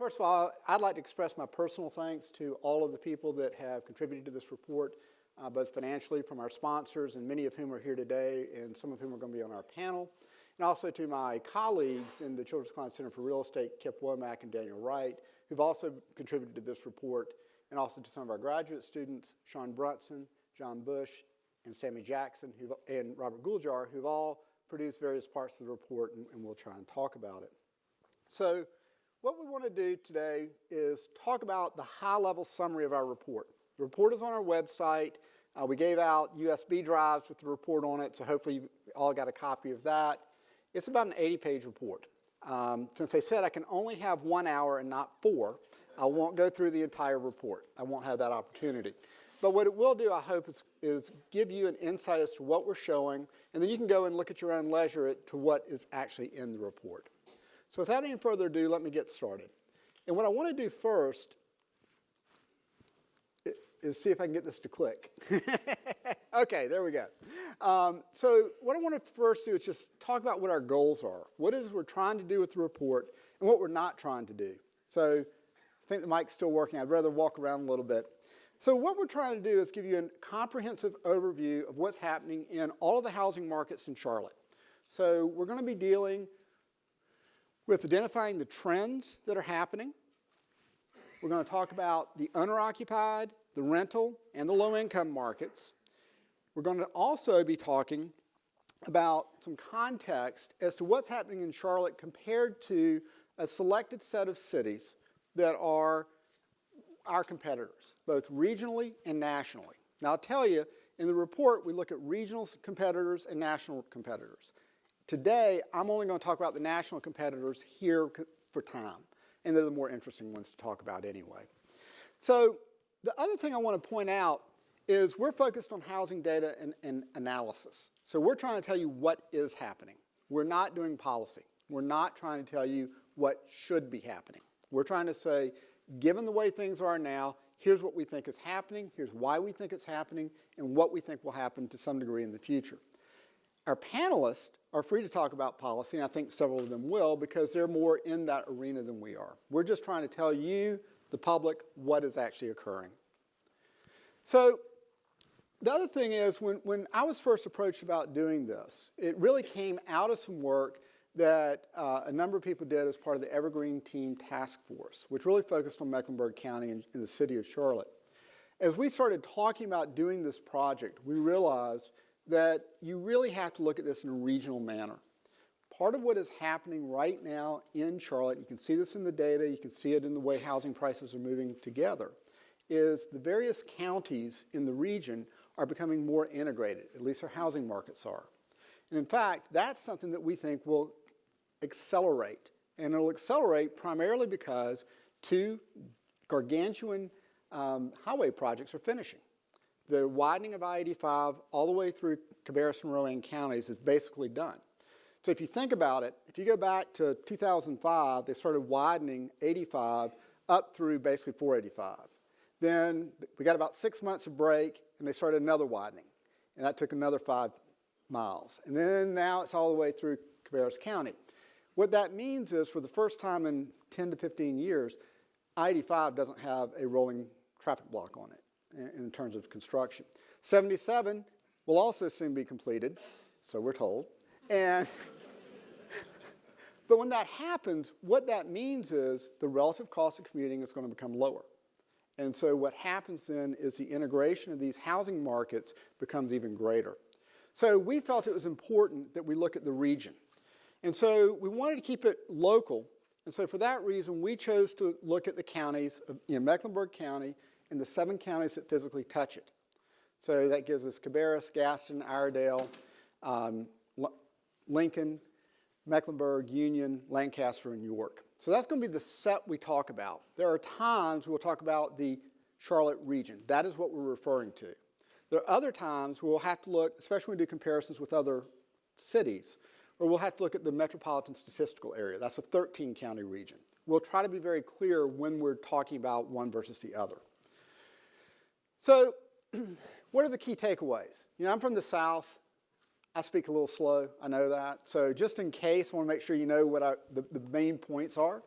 First of all, I'd like to express my personal thanks to all of the people that have contributed to this report, both financially from our sponsors, and many of whom are here today, and some of whom are going to be on our panel, and also to my colleagues in the Children's Klein Center for Real Estate, Kip Womack and Daniel Wright, who've also contributed to this report, and also to some of our graduate students, Sean Brunson, John Bush, and Sammy Jackson, and Robert Guljar, who've all produced various parts of the report, and we'll try and talk about it. So what we want to do today is talk about the high-level summary of our report. The report is on our website. We gave out USB drives with the report on it, so hopefully you all got a copy of that. It's about an 80-page report. Since I said I can only have 1 hour and not 4, I won't go through the entire report. I won't have that opportunity. But what it will do, I hope, is give you an insight as to what we're showing, and then you can go and look at your own leisure to what is actually in the report. So without any further ado, let me get started. And what I want to do first is see if I can get this to click. Okay, there we go. So what I want to first do is just talk about what our goals are. What is we're trying to do with the report and what we're not trying to do. So I think the mic's still working. I'd rather walk around a little bit. So what we're trying to do is give you a comprehensive overview of what's happening in all of the housing markets in Charlotte. So we're going to be dealing with identifying the trends that are happening. We're going to talk about the owner-occupied, the rental, and the low-income markets. We're going to also be talking about some context as to what's happening in Charlotte compared to a selected set of cities that are our competitors, both regionally and nationally. Now, I'll tell you, in the report, we look at regional competitors and national competitors. Today, I'm only going to talk about the national competitors here for time, and they're the more interesting ones to talk about anyway. So the other thing I want to point out is we're focused on housing data and analysis. So we're trying to tell you what is happening. We're not doing policy. We're not trying to tell you what should be happening. We're trying to say, given the way things are now, here's what we think is happening, here's why we think it's happening, and what we think will happen to some degree in the future. Our panelists are free to talk about policy, and I think several of them will, because they're more in that arena than we are. We're just trying to tell you, the public, what is actually occurring. So the other thing is, when I was first approached about doing this, it really came out of some work that a number of people did as part of the Evergreen Team Task Force, which really focused on Mecklenburg County and in the city of Charlotte. As we started talking about doing this project, we realized that you really have to look at this in a regional manner. Part of what is happening right now in Charlotte, you can see this in the data, you can see it in the way housing prices are moving together, is the various counties in the region are becoming more integrated, at least our housing markets are. And in fact, that's something that we think will accelerate. And it'll accelerate primarily because 2 gargantuan highway projects are finishing. The widening of I-85 all the way through Cabarrus and Rowan counties is basically done. So if you think about it, if you go back to 2005, they started widening 85 up through basically 485. Then we got about 6 months of break, and they started another widening. And that took another 5 miles. And then now it's all the way through Cabarrus County. What that means is, for the first time in 10 to 15 years, I-85 doesn't have a rolling traffic block on it in terms of construction. 77 will also soon be completed, so we're told. And but when that happens, what that means is the relative cost of commuting is going to become lower. And so what happens then is the integration of these housing markets becomes even greater. So we felt it was important that we look at the region. And so we wanted to keep it local. And so for that reason, we chose to look at the counties of Mecklenburg County and the 7 counties that physically touch it. So that gives us Cabarrus, Gaston, Iredell, Lincoln, Mecklenburg, Union, Lancaster, and York. So that's going to be the set we talk about. There are times we'll talk about the Charlotte region. That is what we're referring to. There are other times we'll have to look, especially when we do comparisons with other cities, or we'll have to look at the metropolitan statistical area. That's a 13-county region. We'll try to be very clear when we're talking about one versus the other. So what are the key takeaways? You know, I'm from the South. I speak a little slow. I know that. So just in case, I want to make sure you know what the main points are.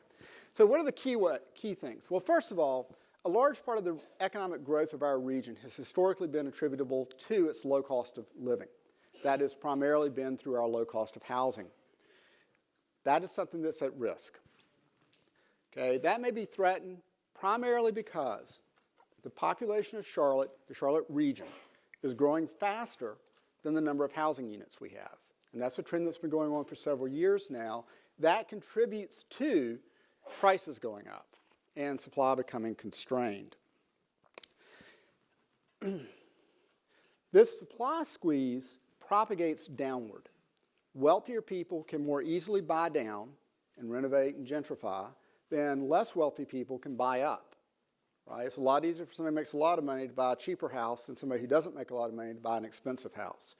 So what are the key things? Well, first of all, a large part of the economic growth of our region has historically been attributable to its low cost of living. That has primarily been through our low cost of housing. That is something that's at risk. Okay, that may be threatened primarily because the population of Charlotte, the Charlotte region, is growing faster than the number of housing units we have. And that's a trend that's been going on for several years now. That contributes to prices going up and supply becoming constrained. This supply squeeze propagates downward. Wealthier people can more easily buy down and renovate and gentrify than less wealthy people can buy up. Right? It's a lot easier for somebody who makes a lot of money to buy a cheaper house than somebody who doesn't make a lot of money to buy an expensive house.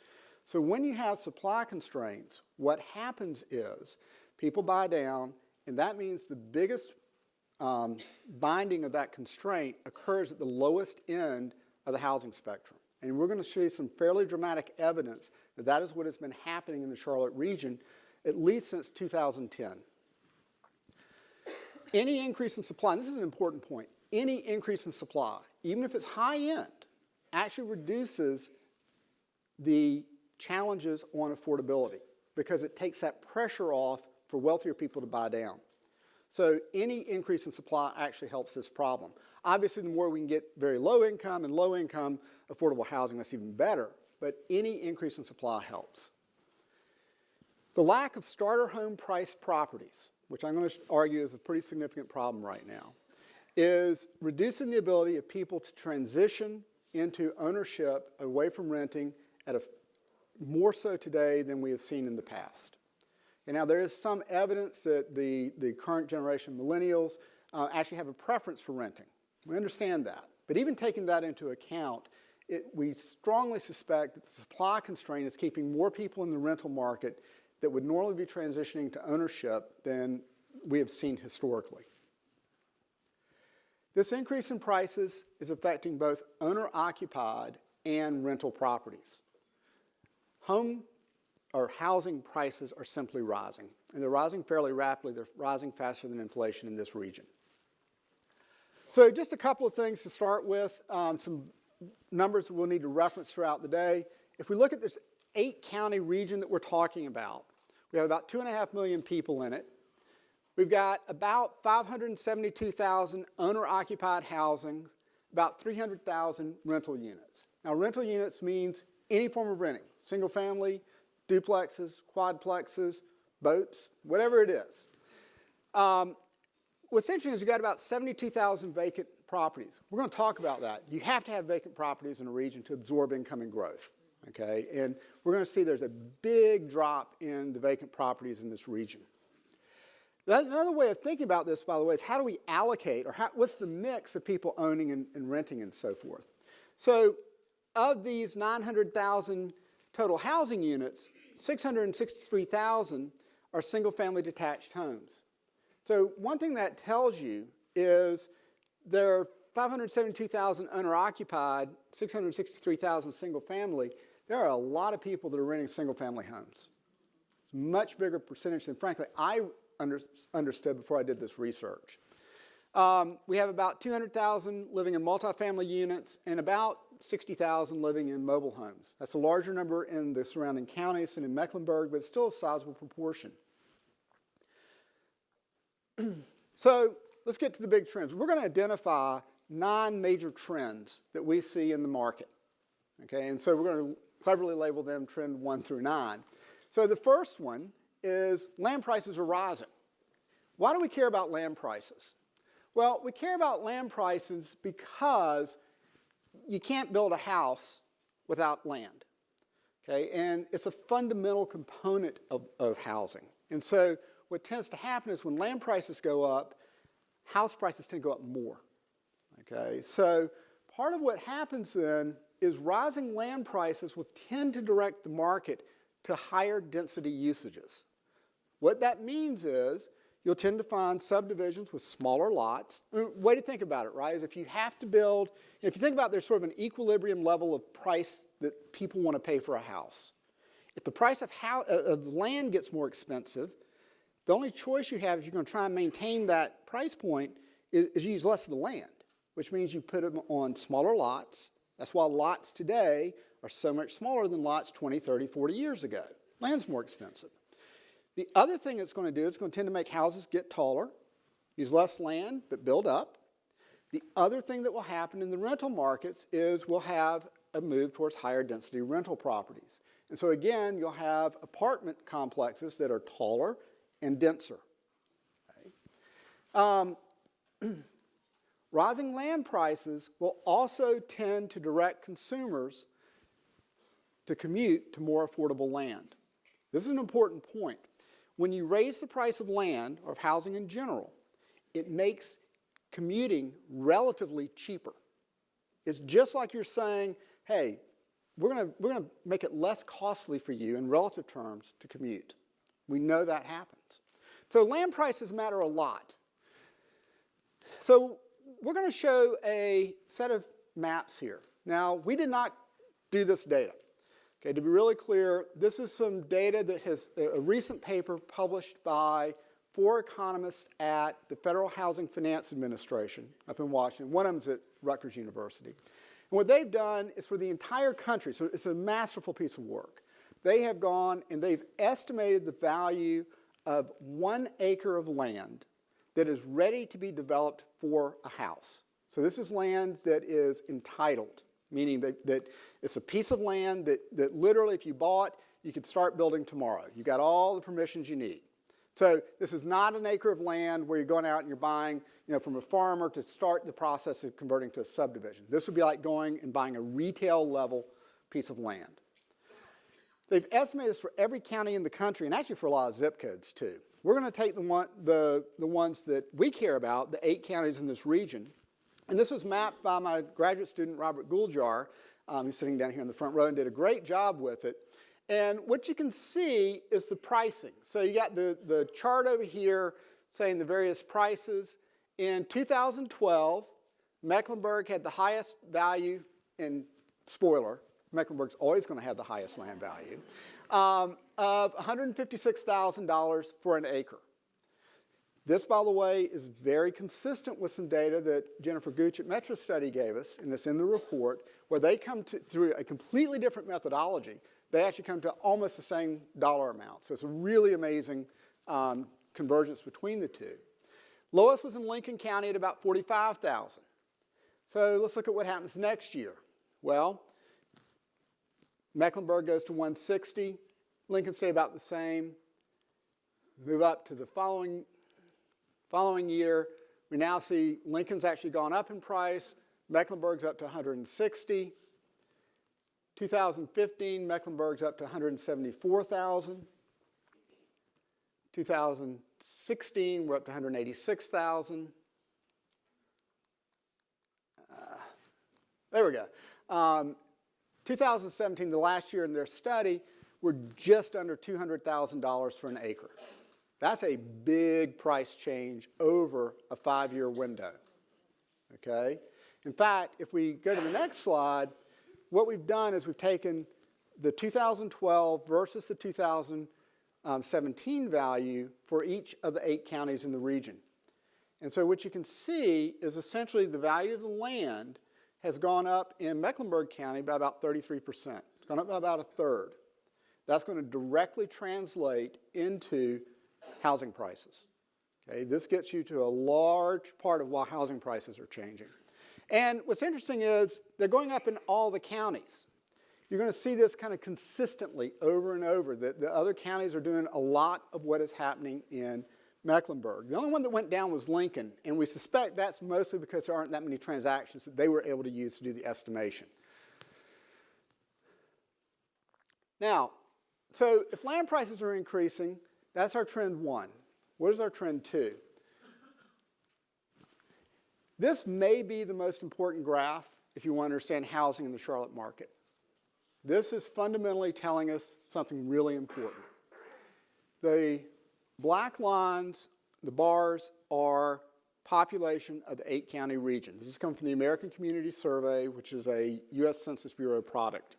So when you have supply constraints, what happens is people buy down, and that means the biggest binding of that constraint occurs at the lowest end of the housing spectrum. And we're going to show you some fairly dramatic evidence that that is what has been happening in the Charlotte region at least since 2010. Any increase in supply, and this is an important point, any increase in supply, even if it's high end, actually reduces the challenges on affordability because it takes that pressure off for wealthier people to buy down. So any increase in supply actually helps this problem. Obviously, the more we can get very low income and low income affordable housing, that's even better, but any increase in supply helps. The lack of starter home price properties, which I'm going to argue is a pretty significant problem right now, is reducing the ability of people to transition into ownership away from renting at a more so today than we have seen in the past. And now there is some evidence that the current generation millennials actually have a preference for renting. We understand that. But even taking that into account, we strongly suspect that the supply constraint is keeping more people in the rental market that would normally be transitioning to ownership than we have seen historically. This increase in prices is affecting both owner-occupied and rental properties. Home or housing prices are simply rising, and they're rising fairly rapidly. They're rising faster than inflation in this region. So just a couple of things to start with, some numbers we'll need to reference throughout the day. If we look at this 8-county region that we're talking about, we have about 2.5 million people in it. We've got about 572,000 owner-occupied housing, about 300,000 rental units. Now, rental units means any form of renting, single family, duplexes, quadplexes, boats, whatever it is. What's interesting is you've got about 72,000 vacant properties. We're going to talk about that. You have to have vacant properties in a region to absorb incoming growth. Okay? And we're going to see there's a big drop in the vacant properties in this region. Another way of thinking about this, by the way, is how do we allocate, or what's the mix of people owning and renting and so forth. So of these 900,000 total housing units, 663,000 are single-family detached homes. So one thing that tells you is there are 572,000 owner-occupied, 663,000 single-family. There are a lot of people that are renting single-family homes. It's a much bigger percentage than, frankly, I understood before I did this research. We have about 200,000 living in multifamily units and about 60,000 living in mobile homes. That's a larger number in the surrounding counties and in Mecklenburg, but it's still a sizable proportion. So let's get to the big trends. We're going to identify 9 major trends that we see in the market. Okay, and so we're going to cleverly label them trend 1 through 9. So the first one is land prices are rising. Why do we care about land prices? Well, we care about land prices because you can't build a house without land. Okay, and it's a fundamental component of housing. And so what tends to happen is when land prices go up, house prices tend to go up more. Okay, so part of what happens then is rising land prices will tend to direct the market to higher density usages. What that means is you'll tend to find subdivisions with smaller lots. I mean, way to think about it, right, is if you have to build, if you think about there's sort of an equilibrium level of price that people want to pay for a house. If the price of land gets more expensive, The only choice you have if you're going to try and maintain that price point is you use less of the land, which means you put them on smaller lots. That's why lots today are so much smaller than lots 20, 30, 40 years ago. Land's more expensive. The other thing it's going to do is it's going to tend to make houses get taller, use less land, but build up. The other thing that will happen in the rental markets is we'll have a move towards higher density rental properties. And so again, you'll have apartment complexes that are taller and denser. Okay. Rising land prices will also tend to direct consumers to commute to more affordable land. This is an important point. When you raise the price of land, or of housing in general, it makes commuting relatively cheaper. It's just like you're saying, hey, we're going to make it less costly for you in relative terms to commute. We know that happens. So land prices matter a lot. So we're going to show a set of maps here. Now, we did not do this data. Okay, to be really clear, this is some data that has a recent paper published by 4 economists at the Federal Housing Finance Administration up in Washington. One of them's at Rutgers University. And what they've done is for the entire country, so it's a masterful piece of work. They have gone and they've estimated the value of 1 acre of land that is ready to be developed for a house. So this is land that is entitled, meaning that it's a piece of land that literally if you bought, you could start building tomorrow. You got all the permissions you need. So this is not an acre of land where you're going out and you're buying, from a farmer to start the process of converting to a subdivision. This would be like going and buying a retail level piece of land. They've estimated this for every county in the country and actually for a lot of zip codes too. We're going to take the ones that we care about, the 8 counties in this region. And this was mapped by my graduate student, Robert Gouljar. He's sitting down here in the front row and did a great job with it. And what you can see is the pricing. So you got the chart over here saying the various prices. In 2012, Mecklenburg had the highest value in, spoiler, Mecklenburg's always going to have the highest land value, of $156,000 for an acre. This, by the way, is very consistent with some data that Jennifer Gooch at Metro Study gave us, and it's in the report, where they come to, through a completely different methodology, they actually come to almost the same dollar amount. So it's a really amazing convergence between the two. Lowest was in Lincoln County at about $45,000. So let's look at what happens next year. Well, Mecklenburg goes to $160,000. Lincoln stayed about the same. Move up to the following year. We now see Lincoln's actually gone up in price. Mecklenburg's up to $160,000. 2015, Mecklenburg's up to $174,000. 2016, we're up to $186,000. There we go. 2017, the last year in their study, we're just under $200,000 for an acre. That's a big price change over a 5-year window. Okay? In fact, if we go to the next slide, what we've done is we've taken the 2012 versus the 2017 value for each of the 8 counties in the region. And so what you can see is essentially the value of the land has gone up in Mecklenburg County by about 33%. It's gone up by about 1/3. That's going to directly translate into housing prices. Okay, this gets you to a large part of why housing prices are changing. And what's interesting is they're going up in all the counties. You're going to see this kind of consistently over and over, that the other counties are doing a lot of what is happening in Mecklenburg. The only one that went down was Lincoln, and we suspect that's mostly because there aren't that many transactions that they were able to use to do the estimation. Now, so if land prices are increasing, that's our trend 1. What is our trend 2? This may be the most important graph if you want to understand housing in the Charlotte market. This is fundamentally telling us something really important. The black lines, the bars, are population of the 8-county region. This is coming from the American Community Survey, which is a U.S. Census Bureau product.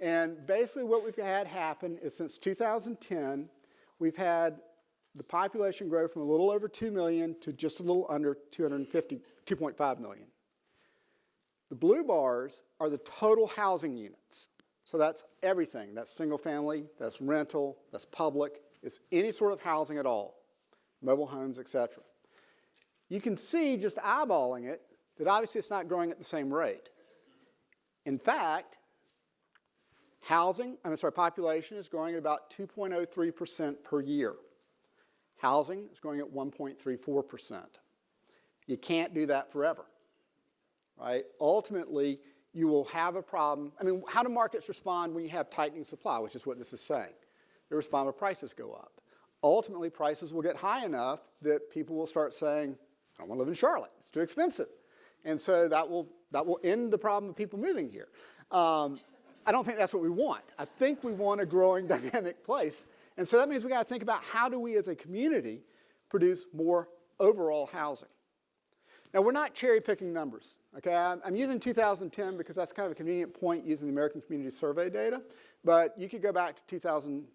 And basically what we've had happen is since 2010, we've had the population grow from a little over 2 million to just a little under 2.5 million. The blue bars are the total housing units. So that's everything. That's single family, that's rental, that's public. It's any sort of housing at all, mobile homes, etc. You can see, just eyeballing it, that obviously it's not growing at the same rate. In fact, population is growing at about 2.03% per year. Housing is growing at 1.34%. You can't do that forever, right? Ultimately, you will have a problem. I mean, how do markets respond when you have tightening supply, which is what this is saying? They respond when prices go up. Ultimately, prices will get high enough that people will start saying, I don't want to live in Charlotte. It's too expensive. And so that will end the problem of people moving here. I don't think that's what we want. I think we want a growing, dynamic place. And so that means we've got to think about how do we as a community produce more overall housing. Now, we're not cherry-picking numbers. Okay? I'm using 2010 because that's kind of a convenient point using the American Community Survey data. But you could go back to 2000,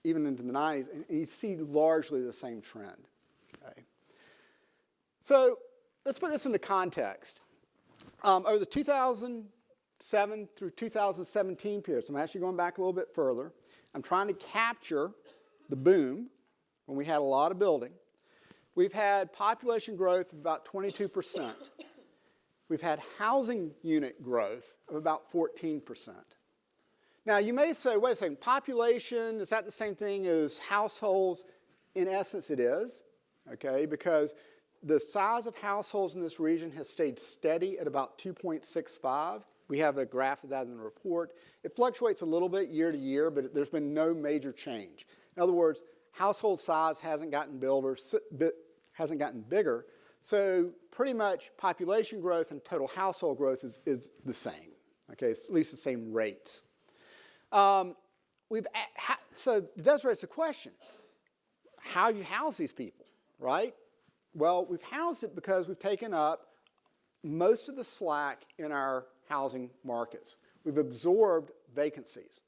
even into the 90s, and you see largely the same trend. Okay? So let's put this into context. Over the 2007 through 2017 period, so I'm actually going back a little bit further, I'm trying to capture the boom when we had a lot of building. We've had population growth of about 22%. We've had housing unit growth of about 14%. Now, you may say, wait a second, population, is that the same thing as households? In essence, it is, okay, because the size of households in this region has stayed steady at about 2.65. We have a graph of that in the report. It fluctuates a little bit year to year, but there's been no major change. In other words, household size hasn't gotten bigger, so pretty much population growth and total household growth is the same. Okay, it's at least the same rates. So it does raise the question: how do you house these people, right? Well, we've housed it because we've taken up most of the slack in our housing markets. We've absorbed vacancies.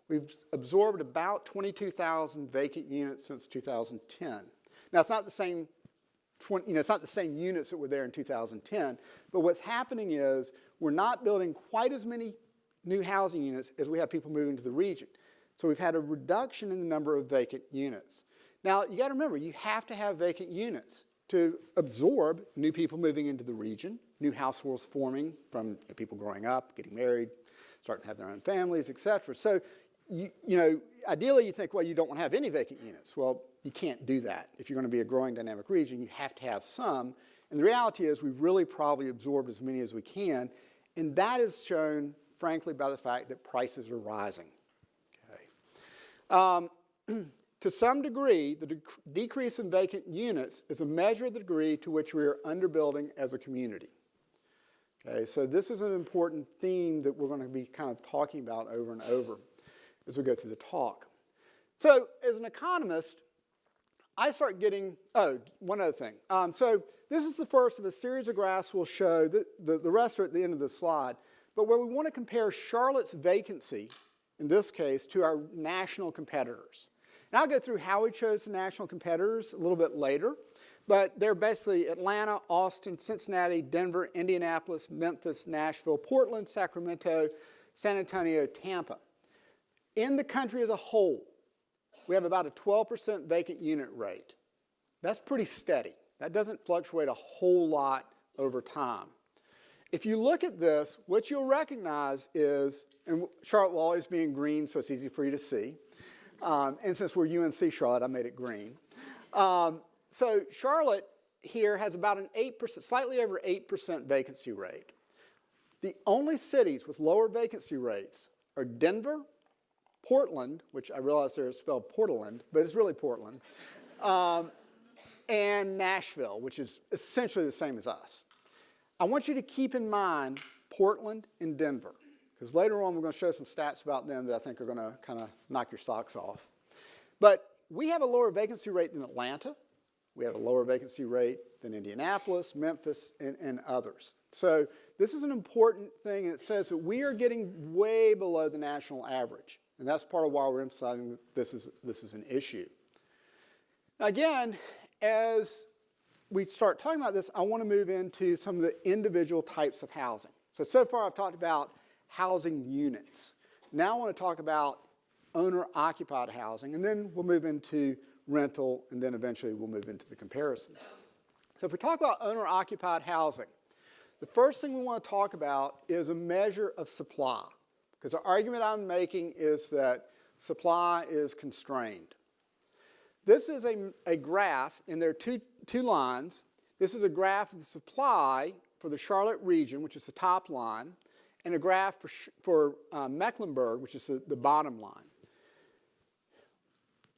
We've absorbed about 22,000 vacant units since 2010. Now, it's not the same. It's not the same units that were there in 2010, but what's happening is we're not building quite as many new housing units as we have people moving to the region. So we've had a reduction in the number of vacant units. Now, you got to remember, you have to have vacant units to absorb new people moving into the region, new households forming from people growing up, getting married, starting to have their own families, et cetera. So, ideally you think, well, you don't want to have any vacant units. Well, you can't do that. If you're going to be a growing dynamic region, you have to have some. And the reality is we've really probably absorbed as many as we can. And that is shown, frankly, by the fact that prices are rising. Okay. To some degree, the decrease in vacant units is a measure of the degree to which we are underbuilding as a community. Okay, so this is an important theme that we're going to be kind of talking about over and over as we go through the talk. So as an economist, I start getting, one other thing. So this is the first of a series of graphs we'll show. The rest are at the end of the slide. But where we want to compare Charlotte's vacancy, in this case, to our national competitors. Now I'll go through how we chose the national competitors a little bit later. But they're basically Atlanta, Austin, Cincinnati, Denver, Indianapolis, Memphis, Nashville, Portland, Sacramento, San Antonio, Tampa. In the country as a whole, we have about a 12% vacant unit rate. That's pretty steady. That doesn't fluctuate a whole lot over time. If you look at this, what you'll recognize is, and Charlotte will always be in green, so it's easy for you to see. And since we're UNC Charlotte, I made it green. So Charlotte here has about an 8%, slightly over 8% vacancy rate. The only cities with lower vacancy rates are Denver, Portland, which I realize they're spelled Portland, but it's really Portland, and Nashville, which is essentially the same as us. I want you to keep in mind Portland and Denver, because later on we're going to show some stats about them that I think are going to kind of knock your socks off. But we have a lower vacancy rate than Atlanta. We have a lower vacancy rate than Indianapolis, Memphis, and others. So this is an important thing, and it says that we are getting way below the national average. And that's part of why we're emphasizing that this is an issue. Again, as we start talking about this, I want to move into some of the individual types of housing. So far I've talked about housing units. Now I want to talk about owner-occupied housing, and then we'll move into rental, and then eventually we'll move into the comparisons. So if we talk about owner-occupied housing, the first thing we want to talk about is a measure of supply, because the argument I'm making is that supply is constrained. This is a graph, and there are two lines. This is a graph of the supply for the Charlotte region, which is the top line, and a graph for Mecklenburg, which is the bottom line.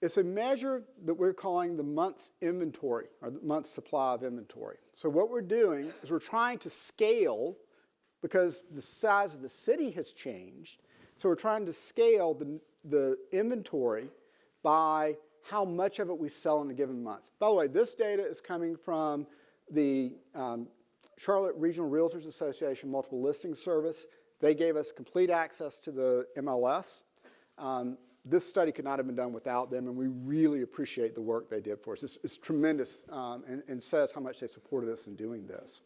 It's a measure that we're calling the month's inventory, or the month's supply of inventory. So what we're doing is we're trying to scale, because the size of the city has changed, so we're trying to scale the inventory by how much of it we sell in a given month. By the way, this data is coming from the Charlotte Regional Realtors Association Multiple Listing Service. They gave us complete access to the MLS. This study could not have been done without them, and we really appreciate the work they did for us. It's tremendous, and says how much they supported us in doing this.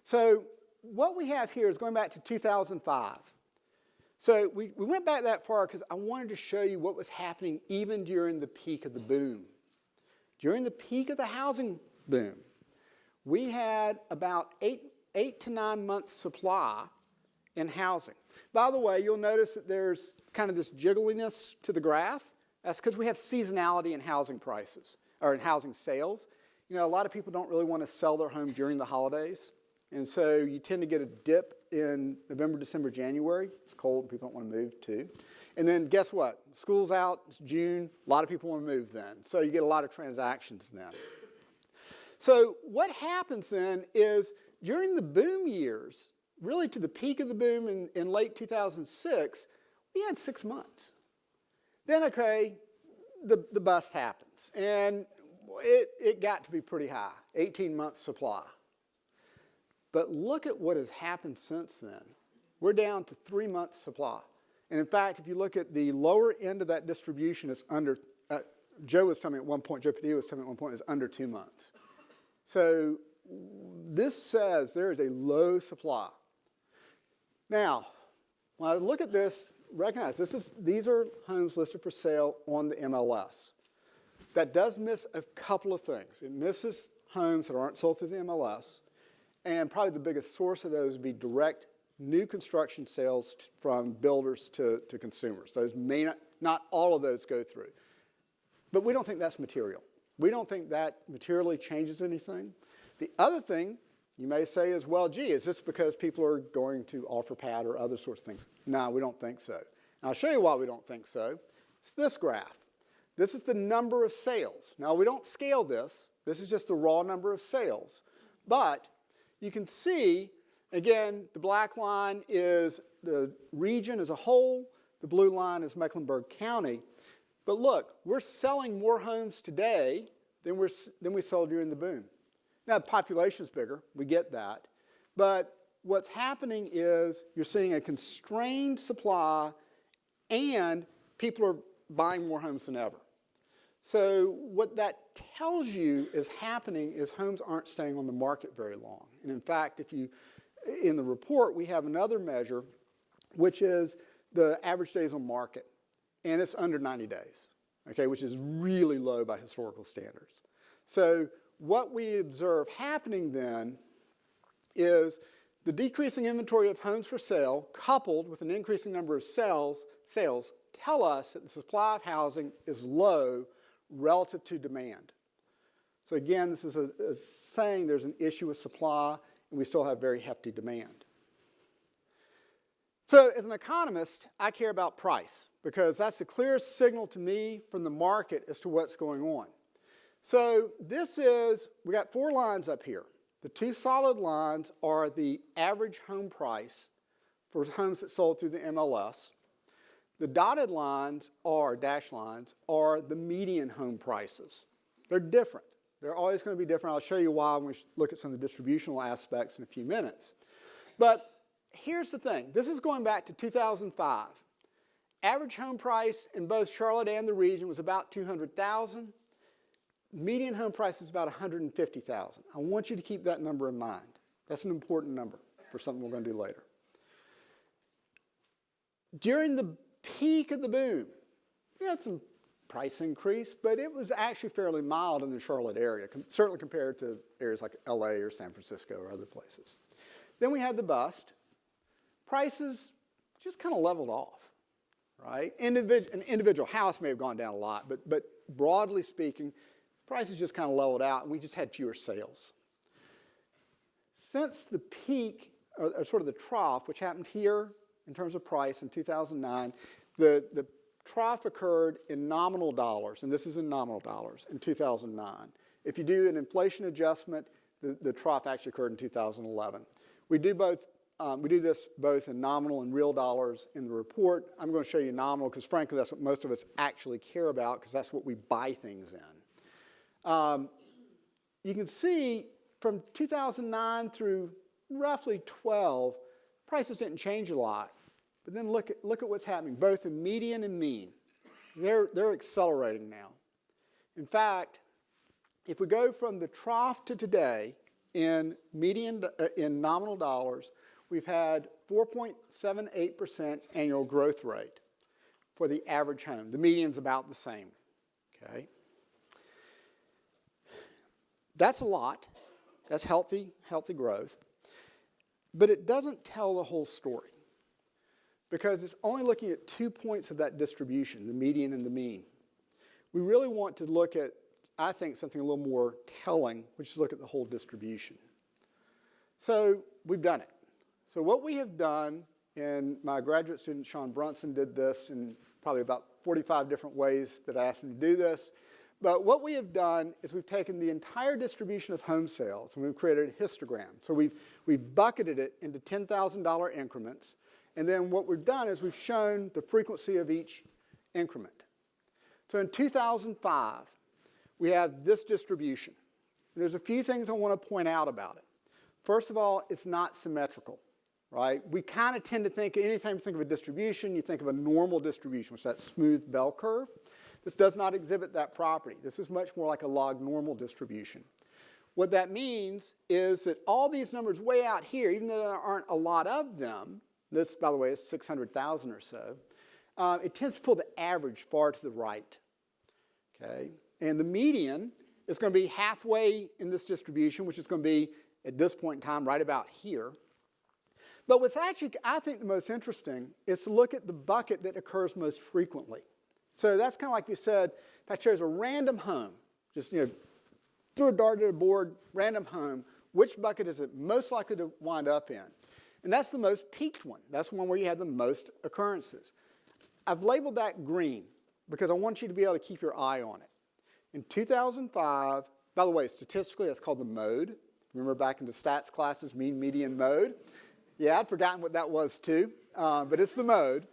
So what we have here is going back to 2005. So we went back that far because I wanted to show you what was happening even during the peak of the boom. During the peak of the housing boom, we had about eight to 9 months supply in housing. By the way, you'll notice that there's kind of this jiggliness to the graph. That's because we have seasonality in housing prices, or in housing sales. You know, a lot of people don't really want to sell their home during the holidays. And so you tend to get a dip in November, December, January. It's cold and people don't want to move too. And then guess what? School's out, it's June, a lot of people want to move then. So you get a lot of transactions then. So what happens then is during the boom years, really to the peak of the boom in late 2006, we had 6 months. Then, okay, the bust happens. And it got to be pretty high, 18 months supply. But look at what has happened since then. We're down to 3 months supply. And in fact, if you look at the lower end of that distribution, it's under, Joe was telling me at one point, Joe Padilla was telling me at one point, it's under 2 months. So this says there is a low supply. Now, when I look at this, recognize these are homes listed for sale on the MLS. That does miss a couple of things. It misses homes that aren't sold through the MLS, and probably the biggest source of those would be direct new construction sales from builders to consumers. Those may not all of those go through. But we don't think that's material. We don't think that materially changes anything. The other thing you may say is, well, gee, is this because people are going to OfferPad or other sorts of things? No, we don't think so. And I'll show you why we don't think so. It's this graph. This is the number of sales. Now, we don't scale this. This is just the raw number of sales. But you can see, again, the black line is the region as a whole. The blue line is Mecklenburg County. But look, we're selling more homes today than we sold during the boom. Now, the population's bigger. We get that. But what's happening is you're seeing a constrained supply, and people are buying more homes than ever. So what that tells you is happening is homes aren't staying on the market very long. And in fact, in the report, we have another measure, which is the average days on market. And it's under 90 days, okay, which is really low by historical standards. So what we observe happening then is the decreasing inventory of homes for sale coupled with an increasing number of sales tell us that the supply of housing is low relative to demand. So again, this is saying there's an issue with supply and we still have very hefty demand. So as an economist, I care about price because that's the clearest signal to me from the market as to what's going on. So we got 4 lines up here. The 2 solid lines are the average home price for homes that sold through the MLS. The dotted lines or dashed lines are the median home prices. They're different. They're always going to be different. I'll show you why when we look at some of the distributional aspects in a few minutes. But here's the thing. This is going back to 2005. Average home price in both Charlotte and the region was about $200,000. median home price is about $150,000. I want you to keep that number in mind. That's an important number for something we're going to do later. During the peak of the boom, we had some price increase, but it was actually fairly mild in the Charlotte area, certainly compared to areas like LA or San Francisco or other places. Then we had the bust. Prices just kind of leveled off, right? An individual house may have gone down a lot, but broadly speaking, prices just kind of leveled out, and we just had fewer sales. Since the peak, or sort of the trough, which happened here in terms of price in 2009, the trough occurred in nominal dollars, and this is in nominal dollars, in 2009. If you do an inflation adjustment, the trough actually occurred in 2011. We do this both in nominal and real dollars in the report. I'm going to show you nominal because, frankly, that's what most of us actually care about because that's what we buy things in. You can see from 2009 through roughly 12, prices didn't change a lot. But then look at what's happening, both in median and mean. They're accelerating now. In fact, if we go from the trough to today in nominal dollars, we've had 4.78% annual growth rate for the average home. The median's about the same. Okay, that's a lot. That's healthy growth. But it doesn't tell the whole story, because it's only looking at 2 points of that distribution, the median and the mean. We really want to look at, I think, something a little more telling, which is look at the whole distribution. So we've done it. So what we have done, and my graduate student Sean Brunson did this in probably about 45 different ways that I asked him to do this. But what we have done is we've taken the entire distribution of home sales and we've created a histogram. So we've bucketed it into $10,000 increments. And then what we've done is we've shown the frequency of each increment. So in 2005, we have this distribution. There's a few things I want to point out about it. First of all, it's not symmetrical, right? We kind of tend to think, anytime you think of a distribution, you think of a normal distribution, which is that smooth bell curve. This does not exhibit that property. This is much more like a log normal distribution. What that means is that all these numbers way out here, even though there aren't a lot of them, this, by the way, is 600,000 or so, it tends to pull the average far to the right. Okay? And the median is going to be halfway in this distribution, which is going to be, at this point in time, right about here. But what's actually, I think, the most interesting is to look at the bucket that occurs most frequently. So that's kind of like you said, if I chose a random home, just threw a dart at a board, random home, which bucket is it most likely to wind up in? And that's the most peaked one. That's the one where you had the most occurrences. I've labeled that green because I want you to be able to keep your eye on it. In 2005, by the way, statistically, that's called the mode. Remember back in the stats classes, mean, median, mode? Yeah, I'd forgotten what that was too, but it's the mode.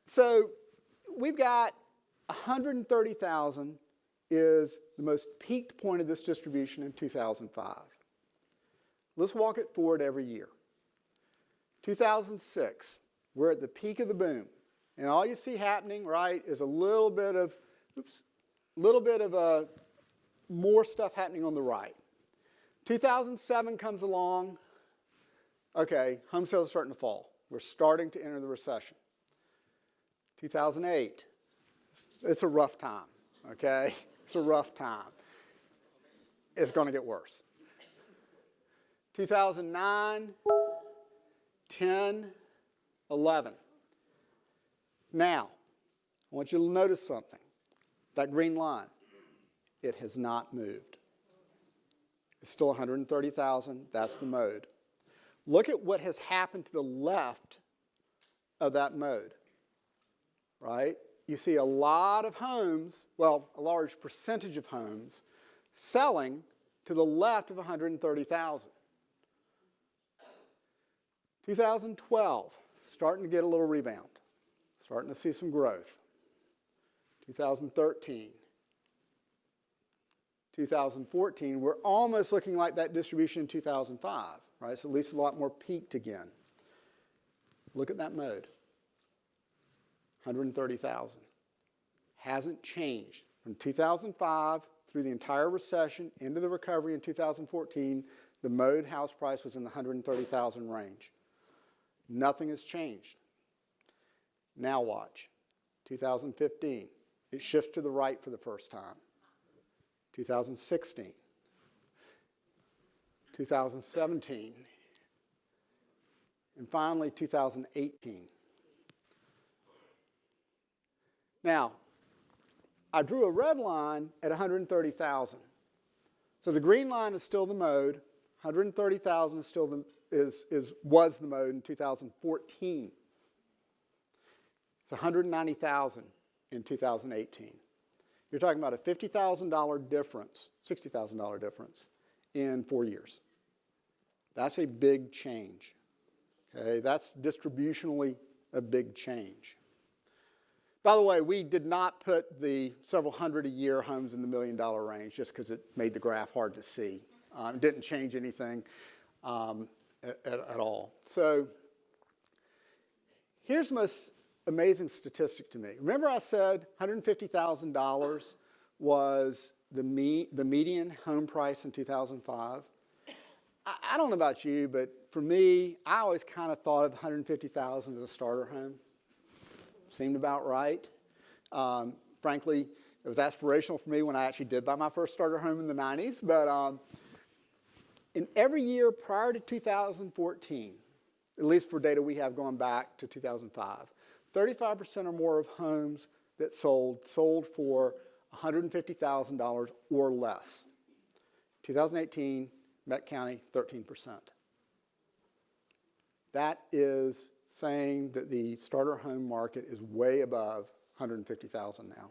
So we've got 130,000 is the most peaked point of this distribution in 2005. Let's walk it forward every year. 2006, we're at the peak of the boom. And all you see happening, right, is a little bit of more stuff happening on the right. 2007 comes along. Okay, home sales are starting to fall. We're starting to enter the recession. 2008, it's a rough time, okay? It's a rough time. It's going to get worse. 2009, 10, 11. Now, I want you to notice something. That green line, it has not moved. It's still 130,000. That's the mode. Look at what has happened to the left of that mode, right? You see a lot of homes, well, a large percentage of homes, selling to the left of 130,000. 2012, starting to get a little rebound, starting to see some growth. 2013, 2014, we're almost looking like that distribution in 2005, right? So at least a lot more peaked again. Look at that mode, 130,000. Hasn't changed. From 2005 through the entire recession into the recovery in 2014, the mode house price was in the 130,000 range. Nothing has changed. Now watch. 2015, it shifts to the right for the first time. 2016, 2017, and finally 2018. Now, I drew a red line at 130,000. So the green line is still the mode. 130,000 is still was the mode in 2014. It's 190,000 in 2018. You're talking about a $50,000 difference, $60,000 difference in 4 years. That's a big change. Okay, that's distributionally a big change. By the way, we did not put the several hundred a year homes in the $1 million range just because it made the graph hard to see. It didn't change anything at all. So here's the most amazing statistic to me. Remember I said $150,000 was the median home price in 2005? I don't know about you, but for me, I always kind of thought of $150,000 as a starter home. Seemed about right. Frankly, it was aspirational for me when I actually did buy my first starter home in the 90s. But in every year prior to 2014, at least for data we have going back to 2005, 35% or more of homes that sold for $150,000 or less. 2018, Met County, 13%. That is saying that the starter home market is way above 150,000 now.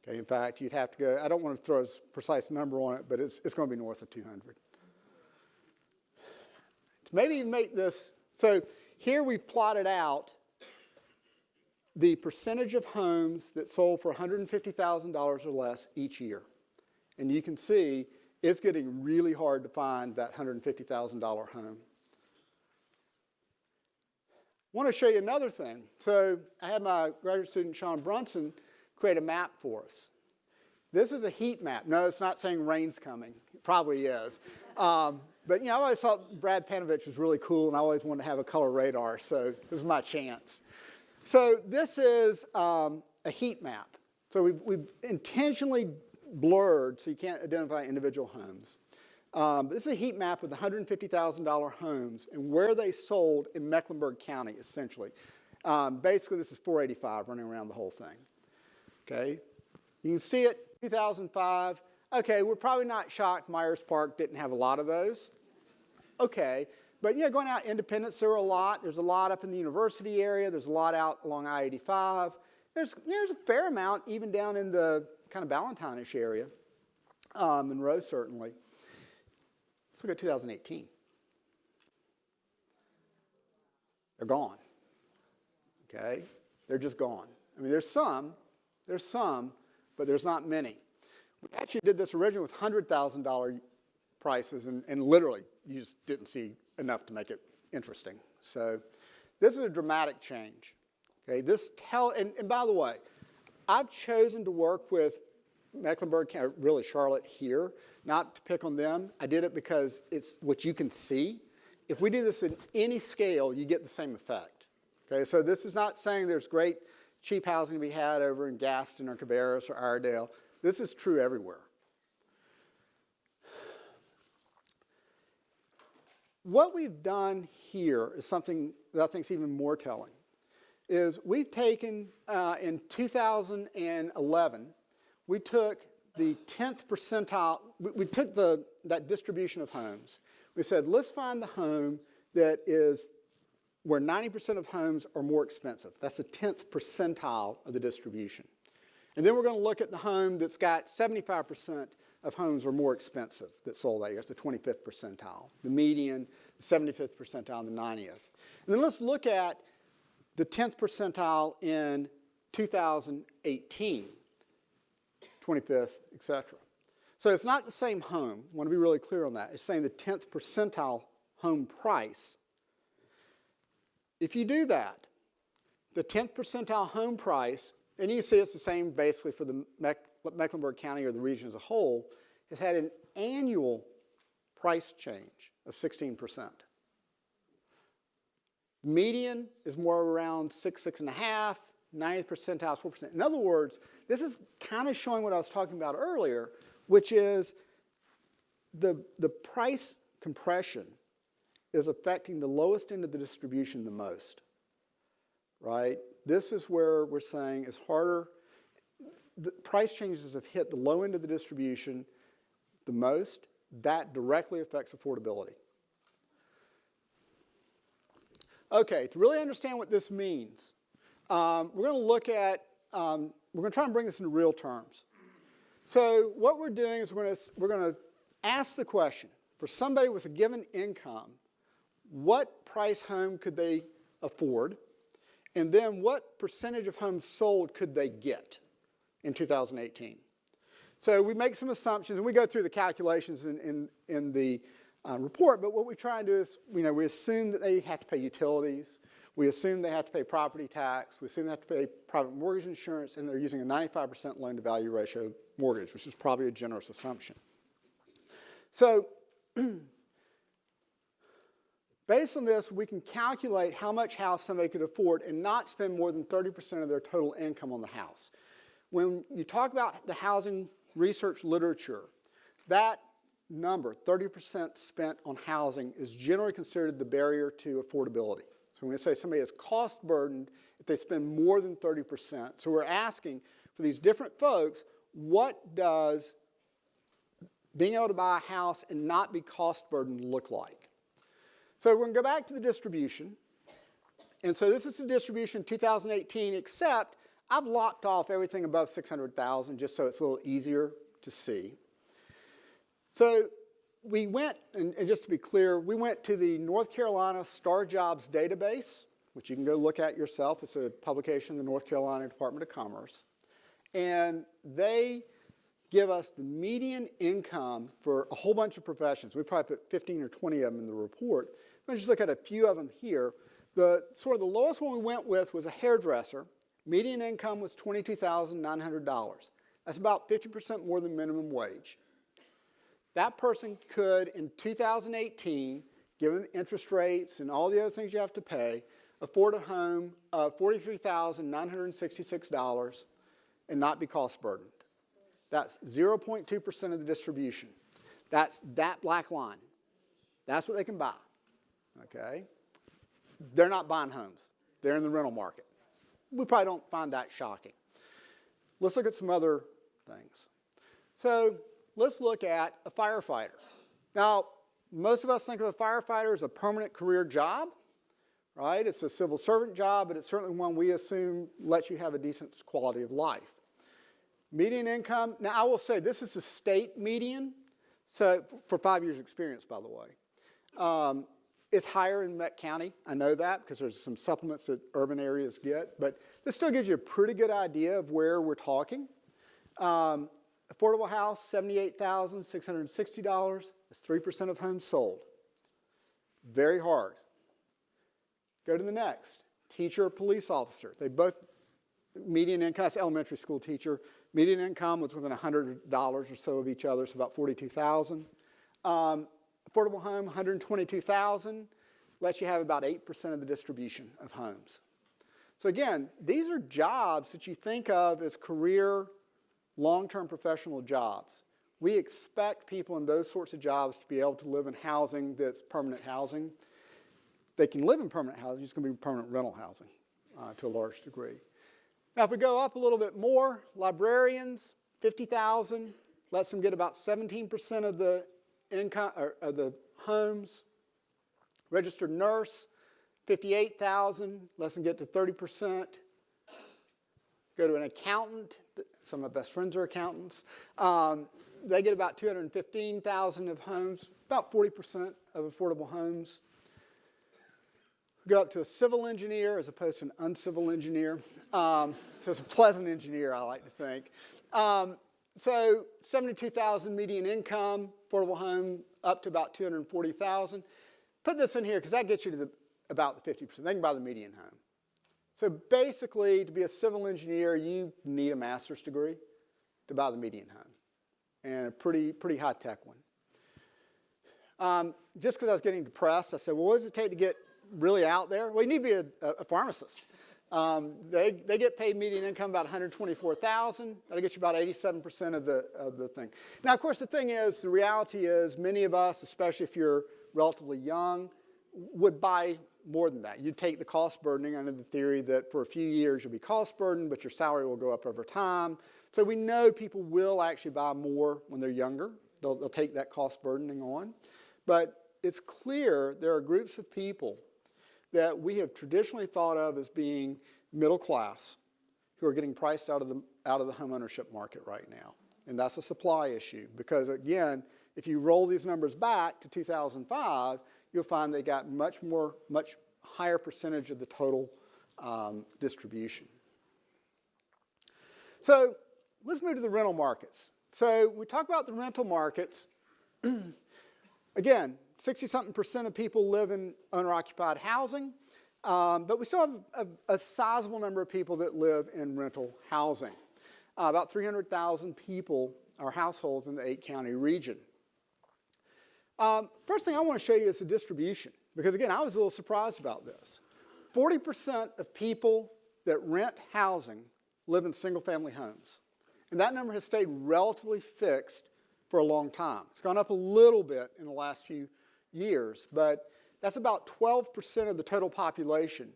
Okay, in fact, you'd have to go, I don't want to throw a precise number on it, but it's going to be north of 200. To maybe make this, so here we've plotted out the percentage of homes that sold for $150,000 or less each year. And you can see it's getting really hard to find that $150,000 home. I want to show you another thing. So I had my graduate student, Sean Brunson, create a map for us. This is a heat map. No, it's not saying rain's coming. It probably is. But, you know, I always thought Brad Panovich was really cool, and I always wanted to have a color radar, so this is my chance. So this is a heat map. So we've intentionally blurred so you can't identify individual homes. This is a heat map with $150,000 homes and where they sold in Mecklenburg County, essentially. Basically, this is 485 running around the whole thing. Okay, you can see it, 2005. Okay, we're probably not shocked Myers Park didn't have a lot of those. Okay, but you know, going out Independence, there were a lot. There's a lot up in the university area. There's a lot out along I-85. There's a fair amount even down in the kind of Ballantyne-ish area, Monroe certainly. Let's look at 2018. They're gone. Okay, they're just gone. I mean, there's some, but there's not many. We actually did this originally with $100,000 prices, and literally, you just didn't see enough to make it interesting. So this is a dramatic change. Okay, and by the way, I've chosen to work with Mecklenburg County, really Charlotte here, not to pick on them. I did it because it's what you can see. If we do this in any scale, you get the same effect. Okay, so this is not saying there's great cheap housing to be had over in Gaston or Cabarrus or Iredale. This is true everywhere. What we've done here is something that I think is even more telling. Is we've taken, in 2011, we took the 10th percentile, we took that distribution of homes. We said, let's find the home that is where 90% of homes are more expensive. That's the 10th percentile of the distribution. And then we're going to look at the home that's got 75% of homes are more expensive that sold that year. It's the 25th percentile. The median, the 75th percentile, and the 90th. And then let's look at the 10th percentile in 2018, 25th, et cetera. So it's not the same home. I want to be really clear on that. It's saying the 10th percentile home price. If you do that, the 10th percentile home price, and you can see it's the same basically for the Mecklenburg County or the region as a whole, has had an annual price change of 16%. Median is more around 6, 6.5, 90th percentile is 4%. In other words, this is kind of showing what I was talking about earlier, which is the price compression is affecting the lowest end of the distribution the most, right? This is where we're saying it's harder. The price changes have hit the low end of the distribution the most. That directly affects affordability. Okay, to really understand what this means, we're going to look at, we're going to try and bring this into real terms. So what we're doing is we're going to ask the question, for somebody with a given income, what price home could they afford? And then what percentage of homes sold could they get in 2018? So we make some assumptions, and we go through the calculations in the report, but what we try and do is, we assume that they have to pay utilities, we assume they have to pay property tax, we assume they have to pay private mortgage insurance, and they're using a 95% loan-to-value ratio mortgage, which is probably a generous assumption. So based on this, we can calculate how much house somebody could afford and not spend more than 30% of their total income on the house. When you talk about the housing research literature, that number, 30% spent on housing, is generally considered the barrier to affordability. So when we say somebody is cost burdened if they spend more than 30%. So we're asking for these different folks, what does being able to buy a house and not be cost burdened look like? So we're going to go back to the distribution. And so this is the distribution 2018, except I've locked off everything above 600,000 just so it's a little easier to see. So we went, and just to be clear, we went to the North Carolina Star Jobs database, which you can go look at yourself. It's a publication of the North Carolina Department of Commerce. And they give us the median income for a whole bunch of professions. We probably put 15 or 20 of them in the report. Let's just look at a few of them here. The lowest one we went with was a hairdresser. Median income was $22,900. That's about 50% more than minimum wage. That person could, in 2018, given interest rates and all the other things you have to pay, afford a home of $43,966 and not be cost burdened. That's 0.2% of the distribution. That's that black line. That's what they can buy. Okay? They're not buying homes. They're in the rental market. We probably don't find that shocking. Let's look at some other things. So let's look at a firefighter. Now, most of us think of a firefighter as a permanent career job, right? It's a civil servant job, but it's certainly one we assume lets you have a decent quality of life. Median income, now I will say this is the state median, so for 5 years experience, by the way. It's higher in Met County. I know that because there's some supplements that urban areas get, but this still gives you a pretty good idea of where we're talking. Affordable house, $78,660 is 3% of homes sold. Very hard. Go to the next. Teacher or police officer. They both, median income, that's elementary school teacher. Median income was within $100 or so of each other, so about $42,000. Affordable home, $122,000, lets you have about 8% of the distribution of homes. So again, these are jobs that you think of as career, long-term professional jobs. We expect people in those sorts of jobs to be able to live in housing that's permanent housing. They can live in permanent housing, it's going to be permanent rental housing to a large degree. Now, if we go up a little bit more, librarians, $50,000, lets them get about 17% of the income or of the homes. Registered nurse, $58,000, lets them get to 30%. Go to an accountant. Some of my best friends are accountants. They get about $215,000 of homes, about 40% of affordable homes. Go up to a civil engineer as opposed to an uncivil engineer. So it's a pleasant engineer, I like to think. So $72,000 median income, affordable home up to about $240,000. Put this in here because that gets you to about the 50%. They can buy the median home. So basically, to be a civil engineer, you need a master's degree. to buy the median home, and a pretty high-tech one. Just because I was getting depressed, I said, well, what does it take to get really out there? Well, you need to be a pharmacist. They get paid median income about $124,000. That'll get you about 87% of the thing. Now, of course, the thing is, the reality is, many of us, especially if you're relatively young, would buy more than that. You'd take the cost burdening under the theory that for a few years you'll be cost burdened, but your salary will go up over time. So we know people will actually buy more when they're younger. They'll take that cost burdening on. But it's clear there are groups of people that we have traditionally thought of as being middle class who are getting priced out of the home ownership market right now. And that's a supply issue because, again, if you roll these numbers back to 2005, you'll find they got much higher percentage of the total distribution. So let's move to the rental markets. So we talk about the rental markets. Again, 60-something% of people live in owner-occupied housing, but we still have a sizable number of people that live in rental housing. About 300,000 people are households in the 8-county region. First thing I want to show you is the distribution, because again, I was a little surprised about this. 40% of people that rent housing live in single-family homes, and that number has stayed relatively fixed for a long time. It's gone up a little bit in the last few years, but that's about 12% of the total population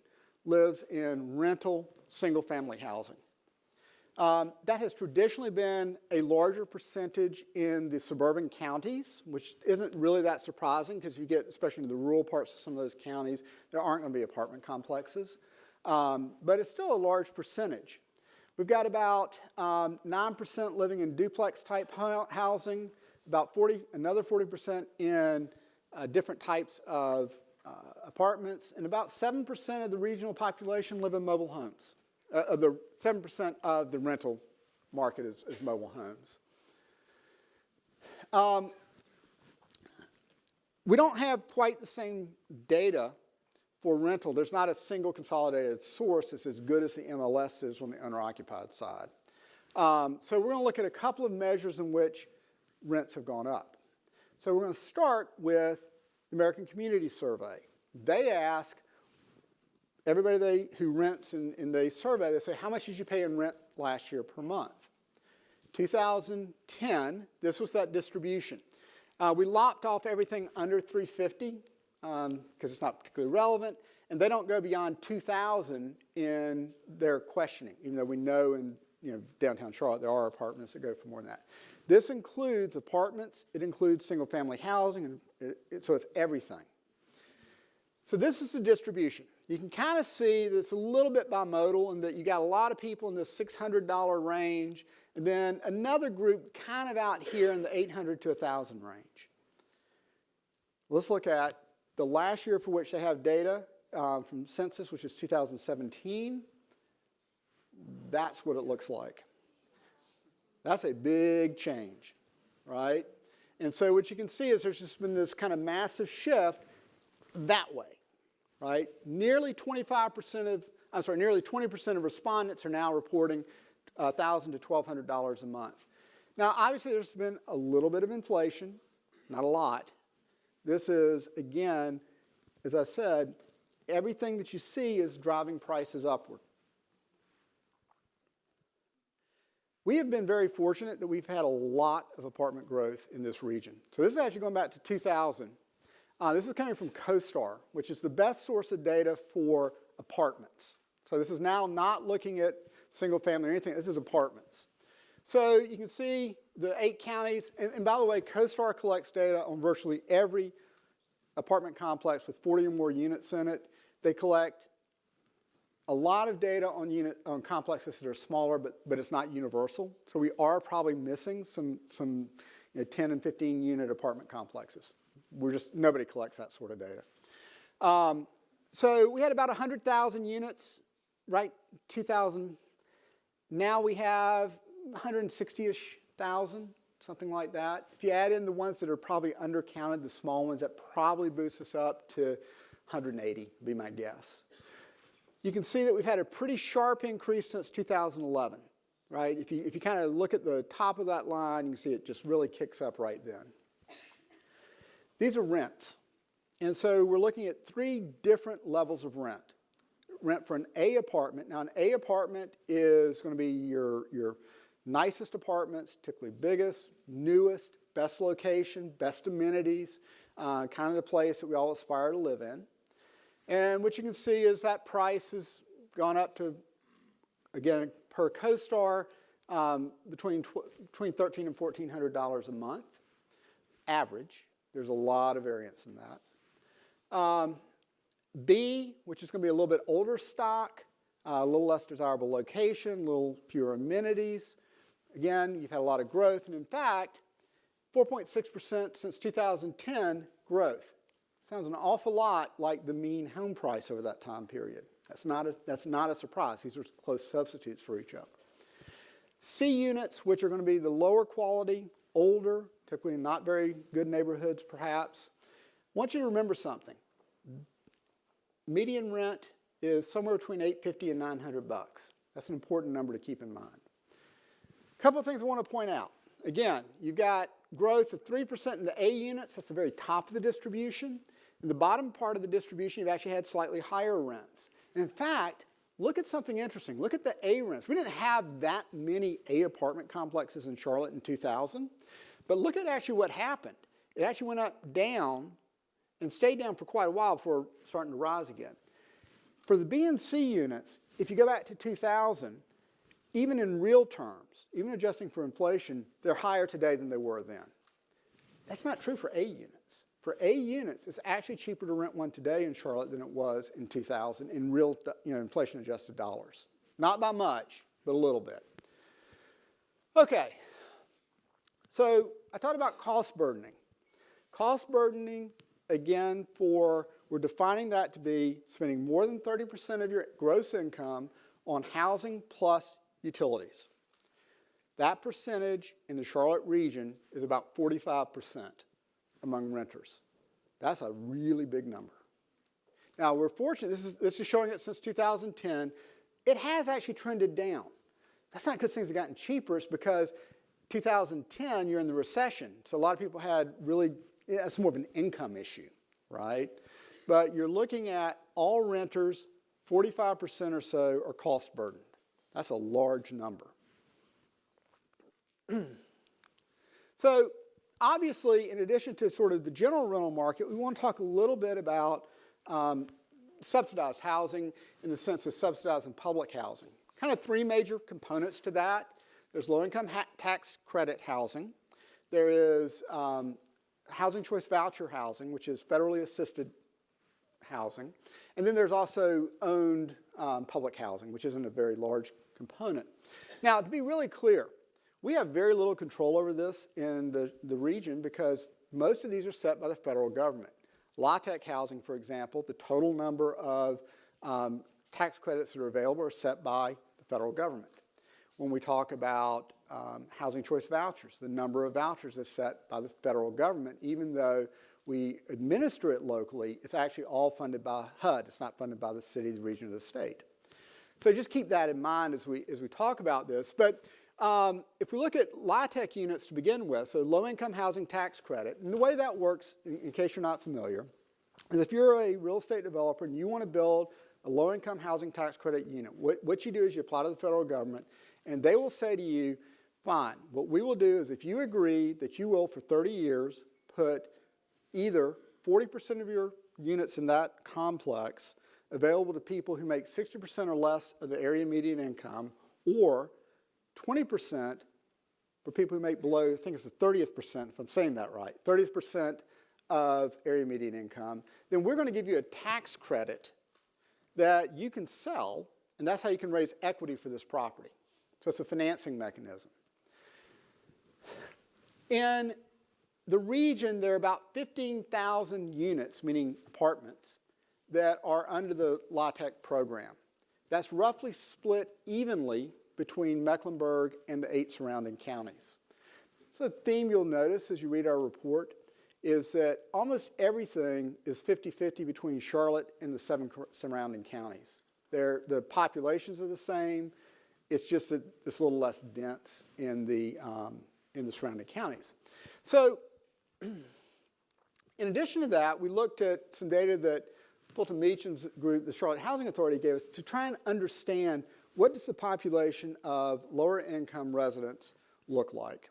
lives in rental single-family housing. That has traditionally been a larger percentage in the suburban counties, which isn't really that surprising because you get, especially in the rural parts of some of those counties, there aren't going to be apartment complexes. But it's still a large percentage. We've got about 9% living in duplex-type housing, about another 40% in different types of apartments, and about 7% of the regional population live in mobile homes. 7% of the rental market is mobile homes. We don't have quite the same data for rental. There's not a single consolidated source that's as good as the MLS is on the owner-occupied side. So we're going to look at a couple of measures in which rents have gone up. So we're going to start with the American Community Survey. They ask everybody who rents in the survey, they say, how much did you pay in rent last year per month? 2010, this was that distribution. We lopped off everything under $350 because it's not particularly relevant, and they don't go beyond $2,000 in their questioning, even though we know in downtown Charlotte there are apartments that go for more than that. This includes apartments, it includes single-family housing, and so it's everything. So this is the distribution. You can kind of see that it's a little bit bimodal in that you got a lot of people in the $600 range, and then another group kind of out here in the $800 to $1,000 range. Let's look at the last year for which they have data from census, which is 2017. That's what it looks like. That's a big change, right? And so what you can see is there's just been this kind of massive shift that way, right? Nearly 20% of respondents are now reporting $1,000 to $1,200 a month. Now, obviously, there's been a little bit of inflation, not a lot. This is, again, as I said, everything that you see is driving prices upward. We have been very fortunate that we've had a lot of apartment growth in this region. So this is actually going back to 2000. This is coming from CoStar, which is the best source of data for apartments. So this is now not looking at single family or anything. This is apartments. So you can see the 8 counties. And by the way, CoStar collects data on virtually every apartment complex with 40 or more units in it. They collect a lot of data on complexes that are smaller, but it's not universal. So we are probably missing some 10 and 15 unit apartment complexes. Nobody collects that sort of data. So we had about 100,000 units, right? 2000. Now we have 160-ish thousand, something like that. If you add in the ones that are probably undercounted, the small ones, that probably boosts us up to 180, would be my guess. You can see that we've had a pretty sharp increase since 2011, right? If you kind of look at the top of that line, you can see it just really kicks up right then. These are rents. And so we're looking at 3 different levels of rent. Rent for an A apartment. Now, an A apartment is going to be your nicest apartments, typically biggest, newest, best location, best amenities, kind of the place that we all aspire to live in. And what you can see is that price has gone up to, again, per CoStar, between $1,300 and $1,400 a month, average. There's a lot of variance in that. B, which is going to be a little bit older stock, a little less desirable location, a little fewer amenities. Again, you've had a lot of growth, and in fact, 4.6% since 2010 growth. Sounds an awful lot like the mean home price over that time period. That's not a surprise. These are close substitutes for each other. C units, which are going to be the lower quality, older, typically not very good neighborhoods perhaps. I want you to remember something. Median rent is somewhere between $850 and $900. That's an important number to keep in mind. A couple of things I want to point out. Again, you've got growth of 3% in the A units. That's the very top of the distribution. In the bottom part of the distribution, you've actually had slightly higher rents. And in fact, look at something interesting. Look at the A rents. We didn't have that many A apartment complexes in Charlotte in 2000. But look at actually what happened. It actually went up, down, and stayed down for quite a while before starting to rise again. For the B and C units, if you go back to 2000, even in real terms, even adjusting for inflation, they're higher today than they were then. That's not true for A units. For A units, it's actually cheaper to rent one today in Charlotte than it was in 2000 in real, inflation-adjusted dollars. Not by much, but a little bit. Okay, so I talked about cost burdening. Cost burdening, again, we're defining that to be spending more than 30% of your gross income on housing plus utilities. That percentage in the Charlotte region is about 45% among renters. That's a really big number. Now, we're fortunate, this is showing it since 2010. It has actually trended down. That's not because things have gotten cheaper. It's because 2010, you're in the recession. So a lot of people had really, it's more of an income issue, right? But you're looking at all renters, 45% or so are cost burdened. That's a large number. So obviously, in addition to sort of the general rental market, we want to talk a little bit about subsidized housing in the sense of subsidizing public housing. Kind of 3 major components to that. There's low-income tax credit housing. There is housing choice voucher housing, which is federally assisted housing. And then there's also owned public housing, which isn't a very large component. Now, to be really clear, we have very little control over this in the region because most of these are set by the federal government. LaTeX housing, for example, the total number of tax credits that are available are set by the federal government. When we talk about housing choice vouchers, the number of vouchers is set by the federal government. Even though we administer it locally, it's actually all funded by HUD. It's not funded by the city, the region, or the state. So just keep that in mind as we talk about this. But if we look at LaTeX units to begin with, so low-income housing tax credit, and the way that works, in case you're not familiar, is if you're a real estate developer and you want to build a low-income housing tax credit unit, what you do is you apply to the federal government, and they will say to you, fine, what we will do is if you agree that you will, for 30 years, put either 40% of your units in that complex available to people who make 60% or less of the area median income, or 20% for people who make below, I think it's the 30th percent, if I'm saying that right, 30th percent of area median income, then we're going to give you a tax credit that you can sell, and that's how you can raise equity for this property. So it's a financing mechanism. In the region, there are about 15,000 units, meaning apartments, that are under the LaTeX program. That's roughly split evenly between Mecklenburg and the 8 surrounding counties. So the theme you'll notice as you read our report is that almost everything is 50-50 between Charlotte and the 7 surrounding counties. The populations are the same. It's just that it's a little less dense in the surrounding counties. So in addition to that, we looked at some data that Fulton Meacham's group, the Charlotte Housing Authority, gave us to try and understand what does the population of lower income residents look like.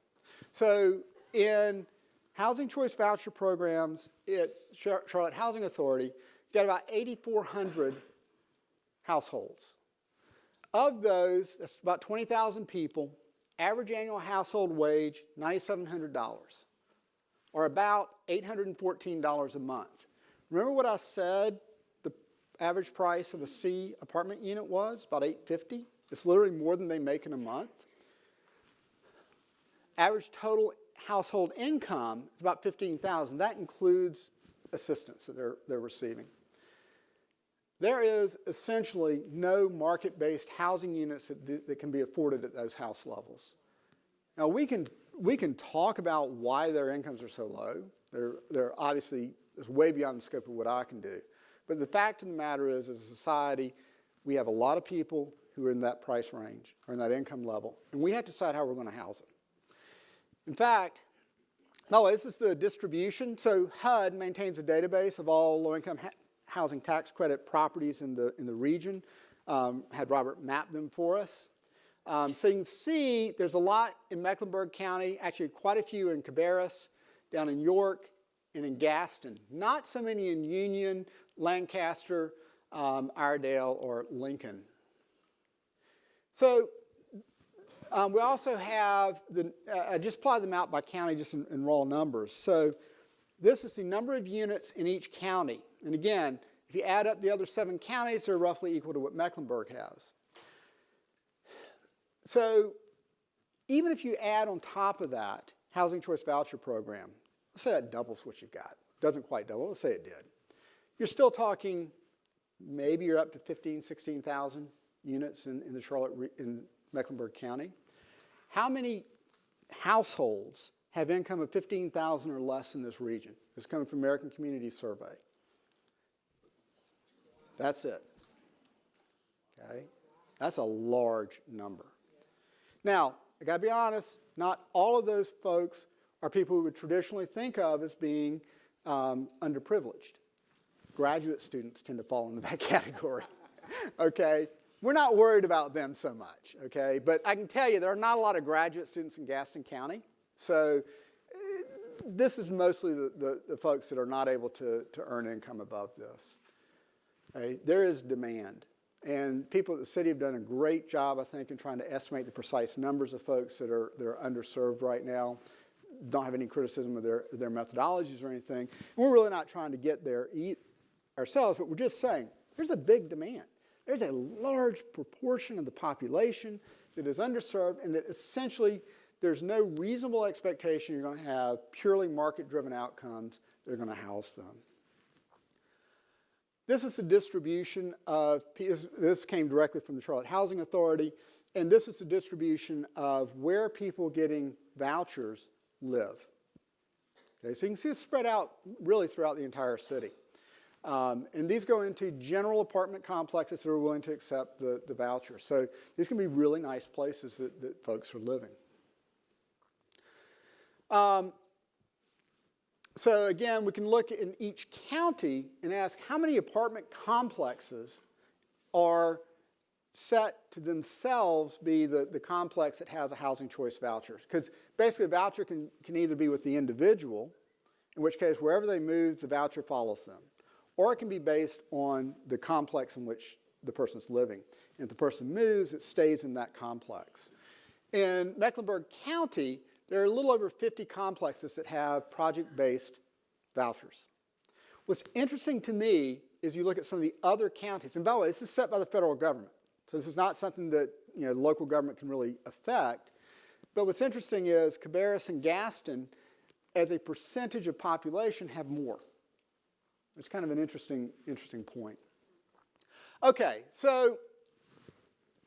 So in housing choice voucher programs at Charlotte Housing Authority, you got about 8,400 households. Of those, that's about 20,000 people, average annual household wage, $9,700, or about $814 a month. Remember what I said the average price of a C apartment unit was? About $850. It's literally more than they make in a month. Average total household income is about $15,000. That includes assistance that they're receiving. There is essentially no market-based housing units that can be afforded at those house levels. Now we can talk about why their incomes are so low. They're obviously, it's way beyond the scope of what I can do. But the fact of the matter is, as a society, we have a lot of people who are in that price range or in that income level, and we have to decide how we're going to house them. In fact, no, this is the distribution. So HUD maintains a database of all low-income housing tax credit properties in the region. Had Robert map them for us. So you can see there's a lot in Mecklenburg County, actually quite a few in Cabarrus, down in York, and in Gaston. Not so many in Union, Lancaster, Iredale, or Lincoln. So we also have, I just plotted them out by county just in raw numbers. So this is the number of units in each county. And again, if you add up the other 7 counties, they're roughly equal to what Mecklenburg has. So even if you add on top of that housing choice voucher program, let's say that doubles what you've got. Doesn't quite double, let's say it did. You're still talking, maybe you're up to 15,000, 16,000 units in Mecklenburg County. How many households have income of 15,000 or less in this region? This is coming from American Community Survey. That's it. Okay? That's a large number. Now, I got to be honest, not all of those folks are people we would traditionally think of as being underprivileged. Graduate students tend to fall into that category. Okay? We're not worried about them so much. Okay? But I can tell you there are not a lot of graduate students in Gaston County. So this is mostly the folks that are not able to earn income above this. Okay? There is demand. And people at the city have done a great job, I think, in trying to estimate the precise numbers of folks that are underserved right now. Don't have any criticism of their methodologies or anything. And we're really not trying to get there ourselves, but we're just saying there's a big demand. There's a large proportion of the population that is underserved, and that essentially there's no reasonable expectation you're going to have purely market-driven outcomes that are going to house them. This is the distribution of, this came directly from the Charlotte Housing Authority, and this is the distribution of where people getting vouchers live. Okay, so you can see it's spread out really throughout the entire city. And these go into general apartment complexes that are willing to accept the voucher. So these can be really nice places that folks are living. So again, we can look in each county and ask how many apartment complexes are set to themselves be the complex that has a housing choice voucher. Because basically a voucher can either be with the individual, in which case wherever they move, the voucher follows them. Or it can be based on the complex in which the person's living. And if the person moves, it stays in that complex. In Mecklenburg County, there are a little over 50 complexes that have project-based vouchers. What's interesting to me is you look at some of the other counties, and by the way, this is set by the federal government, so this is not something that the local government can really affect. But what's interesting is Cabarrus and Gaston, as a percentage of population, have more. It's kind of an interesting point. Okay, so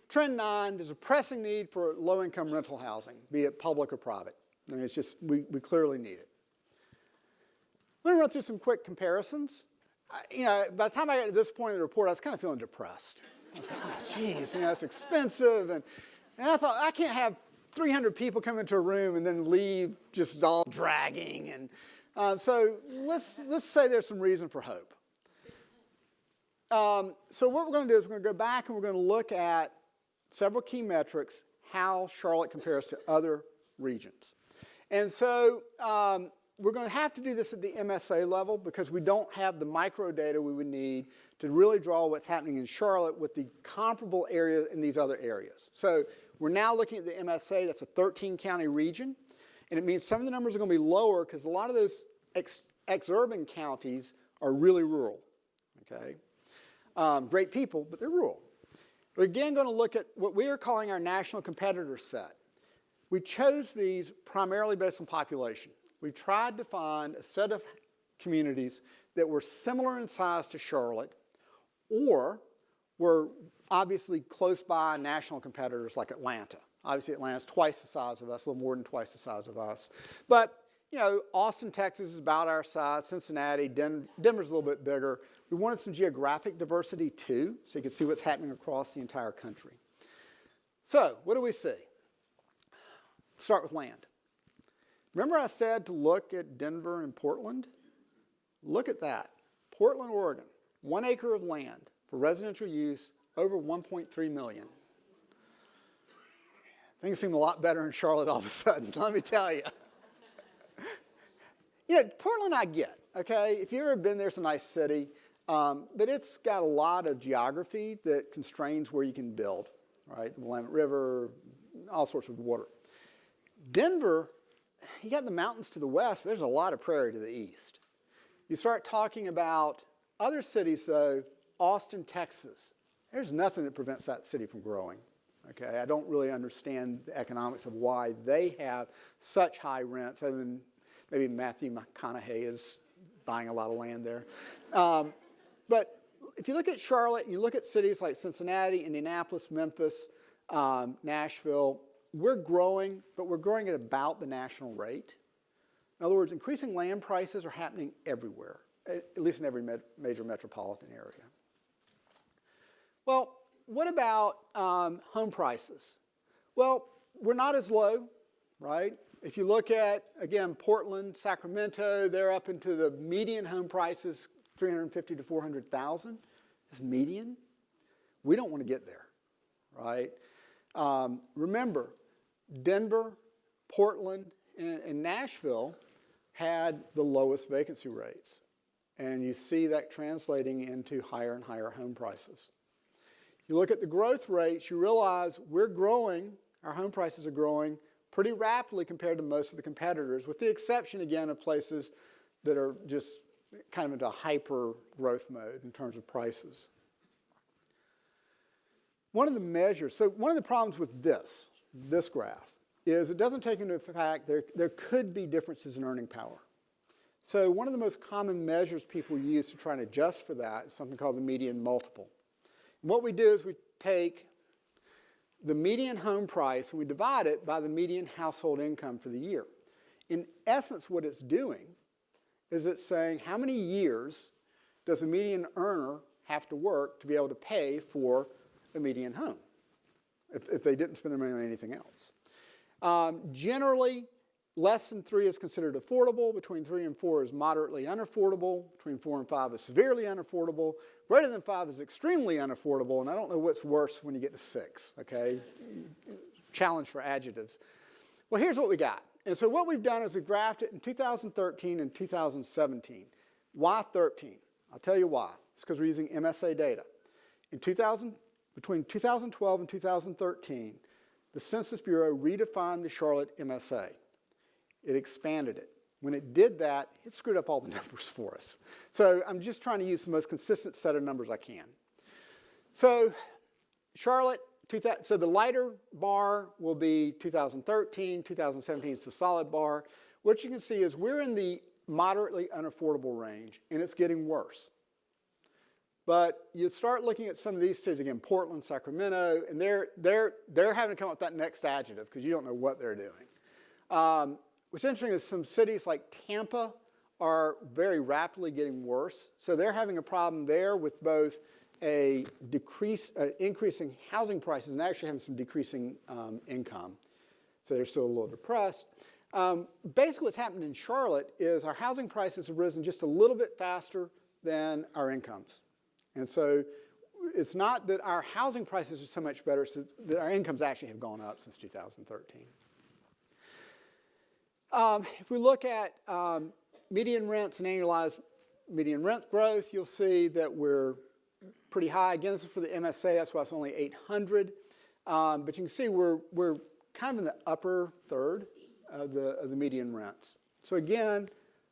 Trend 9, there's a pressing need for low-income rental housing, be it public or private. I mean, it's just, we clearly need it. Let me run through some quick comparisons. By the time I got to this point in the report, I was kind of feeling depressed. I was like, oh, geez, it's expensive, and And I thought, I can't have 300 people come into a room and then leave just all dragging. And so let's say there's some reason for hope. So what we're going to do is we're going to go back and we're going to look at several key metrics, how Charlotte compares to other regions. And so we're going to have to do this at the MSA level because we don't have the micro data we would need to really draw what's happening in Charlotte with the comparable area in these other areas. So we're now looking at the MSA. That's a 13-county region. And it means some of the numbers are going to be lower because a lot of those ex-urban counties are really rural. Okay? Great people, but they're rural. We're again going to look at what we are calling our national competitor set. We chose these primarily based on population. We tried to find a set of communities that were similar in size to Charlotte or were obviously close by national competitors like Atlanta. Obviously, Atlanta's twice the size of us, a little more than twice the size of us. But, you know, Austin, Texas is about our size. Cincinnati, Denver's a little bit bigger. We wanted some geographic diversity, too, so you could see what's happening across the entire country. So, what do we see? Start with land. Remember I said to look at Denver and Portland? Look at that. Portland, Oregon, 1 acre of land for residential use, over 1.3 million. Things seem a lot better in Charlotte all of a sudden, let me tell you. You know, Portland I get, okay? If you've ever been there, it's a nice city, but it's got a lot of geography that constrains where you can build, right? The Willamette River, all sorts of water. Denver, you got the mountains to the west, but there's a lot of prairie to the east. You start talking about other cities, though, Austin, Texas. There's nothing that prevents that city from growing. Okay, I don't really understand the economics of why they have such high rents, other than maybe Matthew McConaughey is buying a lot of land there. But if you look at Charlotte, and you look at cities like Cincinnati, Indianapolis, Memphis, Nashville, we're growing, but we're growing at about the national rate. In other words, increasing land prices are happening everywhere, at least in every major metropolitan area. Well, what about home prices? Well, we're not as low, right? If you look at, again, Portland, Sacramento, they're up into the median home prices, $350,000 to $400,000. That's median. We don't want to get there, right? Remember, Denver, Portland, and Nashville had the lowest vacancy rates. And you see that translating into higher and higher home prices. You look at the growth rates, you realize we're growing, our home prices are growing pretty rapidly compared to most of the competitors, with the exception, again, of places that are just kind of into a hyper growth mode in terms of prices. One of the measures, so one of the problems with this graph is it doesn't take into account there could be differences in earning power. So one of the most common measures people use to try and adjust for that is something called the median multiple. And what we do is we take the median home price and we divide it by the median household income for the year. In essence, what it's doing is it's saying how many years does a median earner have to work to be able to pay for a median home if they didn't spend their money on anything else. Generally, less than 3 is considered affordable. Between 3 and 4 is moderately unaffordable. Between 4 and 5 is severely unaffordable. Greater than 5 is extremely unaffordable. And I don't know what's worse when you get to 6, okay? Challenge for adjectives. Well, here's what we got. And so what we've done is we graphed it in 2013 and 2017. Why 13? I'll tell you why. It's because we're using MSA data. Between 2012 and 2013, the Census Bureau redefined the Charlotte MSA. It expanded it. When it did that, it screwed up all the numbers for us. So I'm just trying to use the most consistent set of numbers I can. So Charlotte, so the lighter bar will be 2013, 2017 is the solid bar. What you can see is we're in the moderately unaffordable range, and it's getting worse. But you start looking at some of these cities, again, Portland, Sacramento, and they're having to come up with that next adjective because you don't know what they're doing. What's interesting is some cities like Tampa are very rapidly getting worse. So they're having a problem there with both a increasing housing prices and actually having some decreasing income. So they're still a little depressed. Basically what's happened in Charlotte is our housing prices have risen just a little bit faster than our incomes. And so it's not that our housing prices are so much better, it's that our incomes actually have gone up since 2013. If we look at median rents and annualized median rent growth, you'll see that we're pretty high. Again, this is for the MSA, that's why it's only 800. But you can see we're kind of in the upper third of the median rents. So again,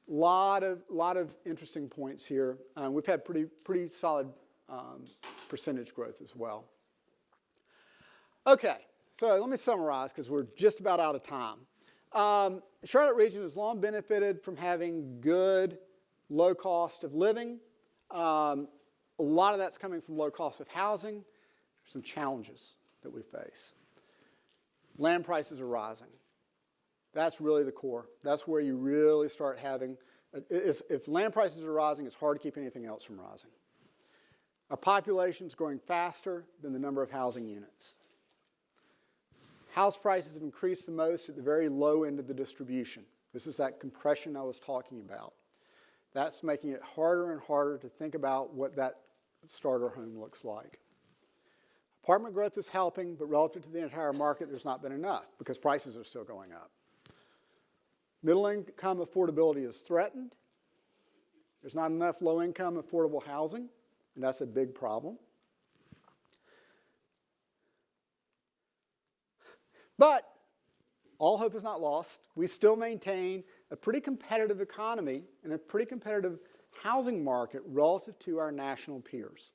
lot of interesting points here. We've had pretty solid percentage growth as well. Okay, so let me summarize because we're just about out of time. Charlotte region has long benefited from having good low cost of living. A lot of that's coming from low cost of housing. There's some challenges that we face. Land prices are rising. That's really the core. That's where you really start having, if land prices are rising, it's hard to keep anything else from rising. Our population is growing faster than the number of housing units. House prices have increased the most at the very low end of the distribution. This is that compression I was talking about. That's making it harder and harder to think about what that starter home looks like. Apartment growth is helping, but relative to the entire market, there's not been enough because prices are still going up. Middle income affordability is threatened. There's not enough low income affordable housing, and that's a big problem. But all hope is not lost. We still maintain a pretty competitive economy and a pretty competitive housing market relative to our national peers.